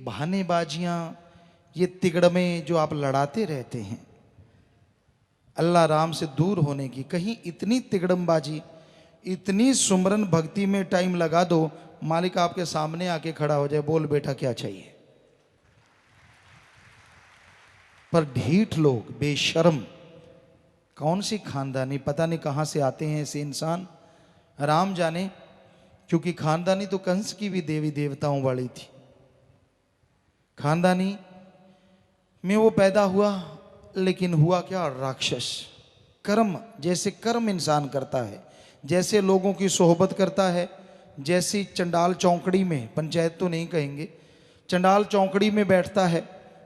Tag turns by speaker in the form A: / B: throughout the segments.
A: बहानेबाजियां, ये तिगड़मे जो आप लड़ाते रहते हैं अल्लाह राम से दूर होने की, कहीं इतनी तिगड़मबाजी, इतनी सुमरन भक्ति में टाइम लगा दो, मालिक आपके सामने आके खड़ा हो जाए, बोल बेटा क्या चाहिए। पर ढीठ लोग, बेशर्म, कौन सी खानदानी, पता नहीं कहां से आते हैं ऐसे इंसान, राम जाने। क्योंकि खानदानी तो कंस की भी देवी देवताओं वाली थी। खानदानी में वो पैदा हुआ, लेकिन हुआ क्या, राक्षस। कर्म, जैसे कर्म इंसान करता है, जैसे लोगों की सोहबत करता है, जैसी चंडाल चौकड़ी में, पंचायत तो नहीं कहेंगे, चंडाल चौकड़ी में बैठता है,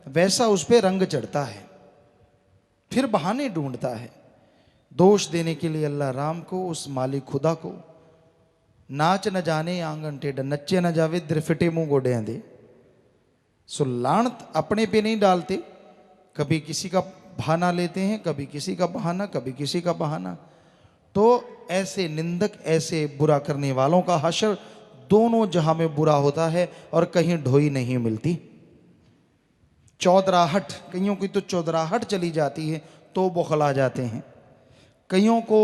A: वैसा उस पर रंग चढ़ता है, फिर बहाने ढूंढता है दोष देने के लिए अल्लाह राम को, उस मालिक खुदा को। नाच न जाने आंगन टेढ़ा, नच्चे न जावे द्रिफिटे मुंह गोडियां दे। सो लानत अपने पे नहीं डालते, कभी किसी का बहाना लेते हैं, कभी किसी का बहाना, कभी किसी का बहाना। तो ऐसे निंदक, ऐसे बुरा करने वालों का हशर दोनों जहां में बुरा होता है और कहीं ढोई नहीं मिलती। चौधराहट, कईयों की तो चौधराहट चली जाती है तो बौखला जाते हैं। कईयों को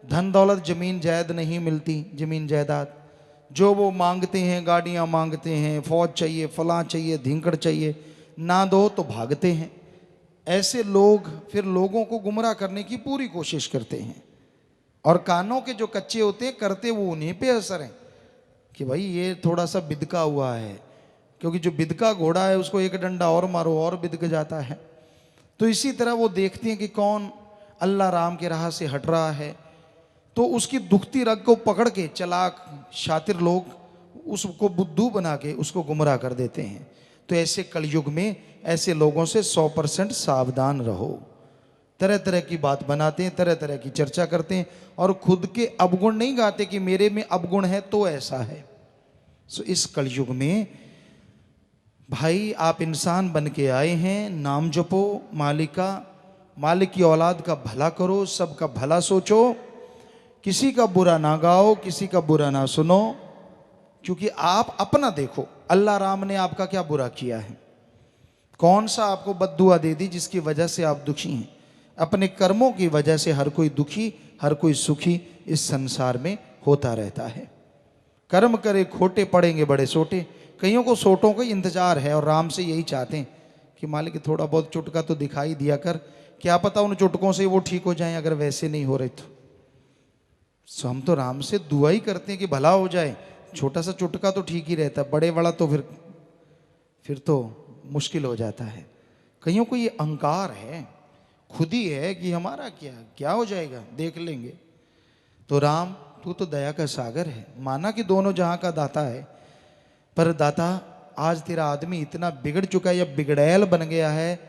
A: धन दौलत जमीन जायद नहीं मिलती, जमीन जायदाद जो वो मांगते हैं, गाड़ियां मांगते हैं, फौज चाहिए, फलां चाहिए, धिंकड़ चाहिए, ना दो तो भागते हैं। ऐसे लोग फिर लोगों को गुमराह करने की पूरी कोशिश करते हैं, और कानों के जो कच्चे होते हैं, करते वो उन्हीं पे असर है कि भाई ये थोड़ा सा बिदका हुआ है, क्योंकि जो बिदका घोड़ा है उसको एक डंडा और मारो और बिदक जाता है। तो इसी तरह वो देखते हैं कि कौन अल्लाह राम के राह से हट रहा है, तो उसकी दुखती रग को पकड़ के चालाक शातिर लोग उसको बुद्धू बना के उसको गुमराह कर देते हैं। तो ऐसे कलयुग में ऐसे लोगों से 100% सावधान रहो। तरह तरह की बात बनाते हैं, तरह तरह की चर्चा करते हैं, और खुद के अवगुण नहीं गाते कि मेरे में अवगुण है तो ऐसा है। सो इस कलयुग में भाई आप इंसान बन के आए हैं, नाम जपो मालिक का, मालिक की औलाद का भला करो, सबका भला सोचो, किसी का बुरा ना गाओ, किसी का बुरा ना सुनो। क्योंकि आप अपना देखो, अल्लाह राम ने आपका क्या बुरा किया है, कौन सा आपको बद्दुआ दे दी जिसकी वजह से आप दुखी हैं। अपने कर्मों की वजह से हर कोई दुखी, हर कोई सुखी इस संसार में होता रहता है। कर्म करे खोटे, पड़ेंगे बड़े सोटे। कईयों को सोटों का इंतजार है, और राम से यही चाहते हैं कि मालिक थोड़ा बहुत चुटका तो दिखाई दिया कर, क्या पता उन चुटकों से वो ठीक हो जाएं, अगर वैसे नहीं हो रहे तो। सो हम तो राम से दुआ ही करते हैं कि भला हो जाए। छोटा सा चुटका तो ठीक ही रहता है, बड़े वाला तो फिर तो मुश्किल हो जाता है। कईयों को ये अहंकार है, खुद ही है कि हमारा क्या हो जाएगा, देख लेंगे। तो राम तू तो दया का सागर है, माना कि दोनों जहां का दाता है, पर दाता आज तेरा आदमी इतना बिगड़ चुका है, या बिगड़ैल बन गया है,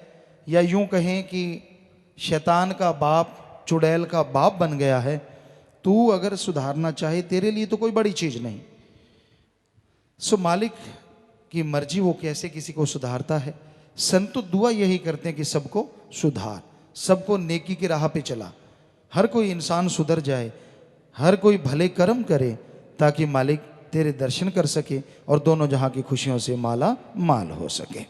A: या यूं कहें कि शैतान का बाप, चुड़ैल का बाप बन गया है। तू अगर सुधारना चाहे, तेरे लिए तो कोई बड़ी चीज नहीं। सो मालिक की मर्जी, वो कैसे किसी को सुधारता है। संत तो दुआ यही करते हैं कि सबको सुधार, सबको नेकी की राह पे चला, हर कोई इंसान सुधर जाए, हर कोई भले कर्म करे, ताकि मालिक तेरे दर्शन कर सके और दोनों जहां की खुशियों से माला माल हो सके।